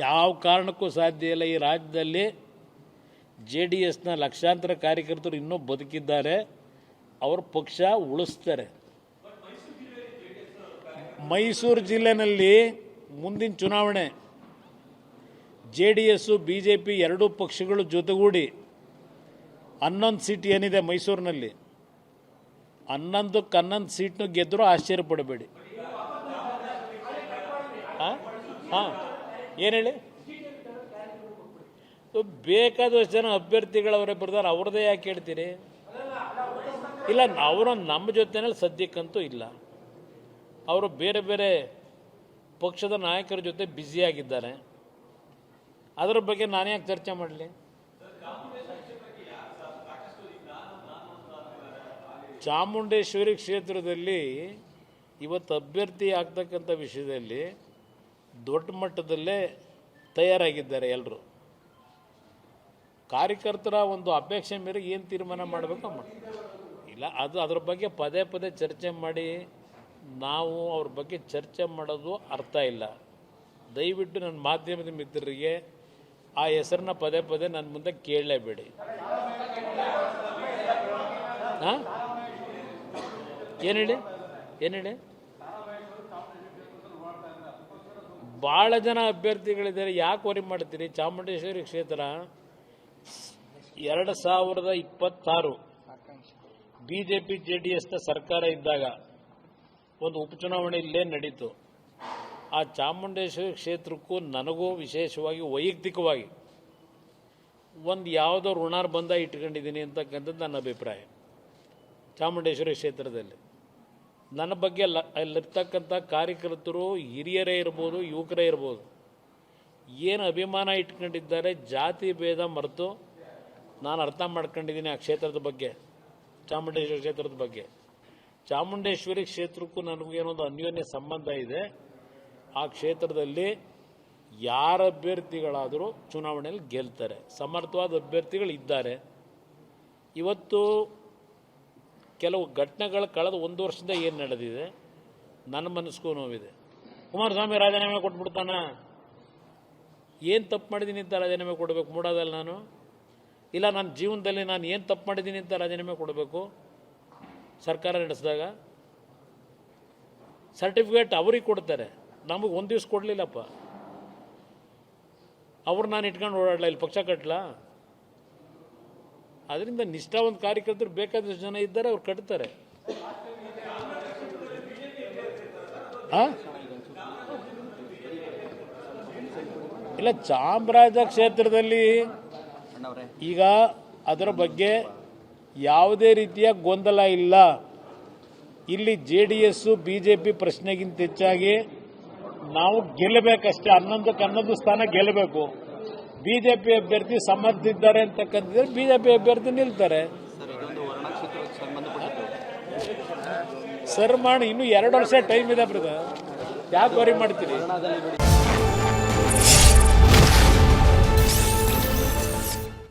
ಯಾವ ಕಾರಣಕ್ಕೂ ಸಾಧ್ಯ ಇಲ್ಲ. ಈ ರಾಜ್ಯದಲ್ಲಿ JDSನ ಲಕ್ಷಾಂತರ ಕಾರ್ಯಕರ್ತರು ಇನ್ನೂ ಬದುಕಿದ್ದಾರೆ. ಅವ್ರ ಪಕ್ಷ ಉಳಿಸ್ತಾರೆ. ಮೈಸೂರು ಜಿಲ್ಲೆನಲ್ಲಿ ಮುಂದಿನ ಚುನಾವಣೆ JDS BJP ಎರಡೂ ಪಕ್ಷಗಳು ಜೊತೆಗೂಡಿ 11 ಸೀಟ್ ಏನಿದೆ ಮೈಸೂರಿನಲ್ಲಿ 11ಕ್ಕೆ 11 ಸೀಟ್ನು ಗೆದ್ದರೂ ಆಶ್ಚರ್ಯಪಡಬೇಡಿ. ಏನು ಹೇಳಿ, ಬೇಕಾದಷ್ಟು ಜನ ಅಭ್ಯರ್ಥಿಗಳವರೇ ಬರ್ತಾರೆ, ಅವ್ರದ್ದೇ ಯಾಕೆ ಹೇಳ್ತೀರಿ? ಇಲ್ಲ, ಅವರು ನಮ್ಮ ಜೊತೆನಲ್ಲಿ ಸದ್ಯಕ್ಕಂತೂ ಇಲ್ಲ. ಅವರು ಬೇರೆ ಬೇರೆ ಪಕ್ಷದ ನಾಯಕರ ಜೊತೆ ಬ್ಯುಸಿಯಾಗಿದ್ದಾರೆ. ಅದರ ಬಗ್ಗೆ ನಾನು ಯಾಕೆ ಚರ್ಚೆ ಮಾಡಲಿ? ಚಾಮುಂಡೇಶ್ವರಿ ಕ್ಷೇತ್ರದಲ್ಲಿ ಇವತ್ತು ಅಭ್ಯರ್ಥಿ ಆಗ್ತಕ್ಕಂಥ ವಿಷಯದಲ್ಲಿ ದೊಡ್ಡ ಮಟ್ಟದಲ್ಲೇ ತಯಾರಾಗಿದ್ದಾರೆ ಎಲ್ಲರೂ. ಕಾರ್ಯಕರ್ತರ ಒಂದು ಅಪೇಕ್ಷೆ ಮೇರೆಗೆ ಏನು ತೀರ್ಮಾನ ಮಾಡಬೇಕು ಮಾಡಿ ಇಲ್ಲ, ಅದ್ರ ಬಗ್ಗೆ ಪದೇ ಪದೇ ಚರ್ಚೆ ಮಾಡಿ ನಾವು ಅವ್ರ ಬಗ್ಗೆ ಚರ್ಚೆ ಮಾಡೋದು ಅರ್ಥ ಇಲ್ಲ. ದಯವಿಟ್ಟು ನನ್ನ ಮಾಧ್ಯಮದ ಮಿತ್ರರಿಗೆ ಆ ಹೆಸರನ್ನ ಪದೇ ಪದೇ ನನ್ನ ಮುಂದೆ ಕೇಳಲೇಬೇಡಿ. ಏನು ಹೇಳಿ ಭಾಳ ಜನ ಅಭ್ಯರ್ಥಿಗಳಿದ್ದಾರೆ, ಯಾಕೆ ವರಿ ಮಾಡ್ತೀರಿ? ಚಾಮುಂಡೇಶ್ವರಿ ಕ್ಷೇತ್ರ 2026 BJP JDSನ ಸರ್ಕಾರ ಇದ್ದಾಗ ಒಂದು ಉಪಚುನಾವಣೆ ಇಲ್ಲೇ ನಡೀತು. ಆ ಚಾಮುಂಡೇಶ್ವರಿ ಕ್ಷೇತ್ರಕ್ಕೂ ನನಗೂ ವಿಶೇಷವಾಗಿ ವೈಯಕ್ತಿಕವಾಗಿ ಒಂದು ಯಾವುದೋ ಋಣಾರ್ಬಂಧ ಇಟ್ಕೊಂಡಿದ್ದೀನಿ ಅಂತಕ್ಕಂಥದ್ದು ನನ್ನ ಅಭಿಪ್ರಾಯ. ಚಾಮುಂಡೇಶ್ವರಿ ಕ್ಷೇತ್ರದಲ್ಲಿ ನನ್ನ ಬಗ್ಗೆ ಅಲ್ಲಿರ್ತಕ್ಕಂಥ ಕಾರ್ಯಕರ್ತರು ಹಿರಿಯರೇ ಇರ್ಬೋದು, ಯುವಕರೇ ಇರ್ಬೋದು, ಏನು ಅಭಿಮಾನ ಇಟ್ಕೊಂಡಿದ್ದಾರೆ, ಜಾತಿ ಭೇದ ಮರೆತು ನಾನು ಅರ್ಥ ಮಾಡ್ಕೊಂಡಿದ್ದೀನಿ ಆ ಕ್ಷೇತ್ರದ ಬಗ್ಗೆ, ಚಾಮುಂಡೇಶ್ವರಿ ಕ್ಷೇತ್ರದ ಬಗ್ಗೆ. ಚಾಮುಂಡೇಶ್ವರಿ ಕ್ಷೇತ್ರಕ್ಕೂ ನನಗೂ ಏನೊಂದು ಅನ್ಯೋನ್ಯ ಸಂಬಂಧ ಇದೆ. ಆ ಕ್ಷೇತ್ರದಲ್ಲಿ ಯಾರ ಅಭ್ಯರ್ಥಿಗಳಾದರೂ ಚುನಾವಣೆಯಲ್ಲಿ ಗೆಲ್ತಾರೆ. ಸಮರ್ಥವಾದ ಅಭ್ಯರ್ಥಿಗಳು ಇದ್ದಾರೆ. ಇವತ್ತು ಕೆಲವು ಘಟನೆಗಳು ಕಳೆದ 1 ವರ್ಷದಿಂದ ಏನು ನಡೆದಿದೆ ನನ್ನ ಮನಸ್ಸಿಗೂ ನೋವಿದೆ. ಕುಮಾರಸ್ವಾಮಿ ರಾಜೀನಾಮೆ ಕೊಟ್ಬಿಡ್ತಾನ? ಏನು ತಪ್ಪು ಮಾಡಿದ್ದೀನಿ ಅಂತ ರಾಜೀನಾಮೆ ಕೊಡಬೇಕು ಮೂಡೋದಲ್ಲ ನಾನು? ಇಲ್ಲ, ನನ್ನ ಜೀವನದಲ್ಲಿ ನಾನು ಏನು ತಪ್ಪು ಮಾಡಿದ್ದೀನಿ ಅಂತ ರಾಜೀನಾಮೆ ಕೊಡಬೇಕು? ಸರ್ಕಾರ ನಡೆಸಿದಾಗ ಸರ್ಟಿಫಿಕೇಟ್ ಅವ್ರಿಗೆ ಕೊಡ್ತಾರೆ, ನಮಗೆ ಒಂದು ದಿವಸ ಕೊಡಲಿಲ್ಲಪ್ಪ. ಅವ್ರು ನಾನು ಇಟ್ಕೊಂಡು ಓಡಾಡಲ, ಇಲ್ಲಿ ಪಕ್ಷ ಕಟ್ಟಲ? ಅದರಿಂದ ನಿಷ್ಠಾವಂತ ಕಾರ್ಯಕರ್ತರು ಬೇಕಾದಷ್ಟು ಜನ ಇದ್ದಾರೆ, ಅವ್ರು ಕಟ್ತಾರೆ. ಇಲ್ಲ, ಚಾಮರಾಜ ಕ್ಷೇತ್ರದಲ್ಲಿ ಈಗ ಅದರ ಬಗ್ಗೆ ಯಾವುದೇ ರೀತಿಯ ಗೊಂದಲ ಇಲ್ಲ. ಇಲ್ಲಿ JDS BJP ಪ್ರಶ್ನೆಗಿಂತ ಹೆಚ್ಚಾಗಿ ನಾವು ಗೆಲ್ಲಬೇಕಷ್ಟೇ. 11ಕ್ಕೆ 11 ಸ್ಥಾನ ಗೆಲ್ಲಬೇಕು. BJP ಅಭ್ಯರ್ಥಿ ಸಮರ್ಥಿದ್ದಾರೆ ಅಂತಕ್ಕಂಥದ್ದು BJP ಅಭ್ಯರ್ಥಿ ನಿಲ್ತಾರೆ. ಸರ್ ಮಾಡಿ ಇನ್ನೂ 2 ವರ್ಷ ಟೈಮ್ ಇದೆ ಬ್ರದರ್, ಯಾಕೆ ವರಿ ಮಾಡ್ತೀರಿ?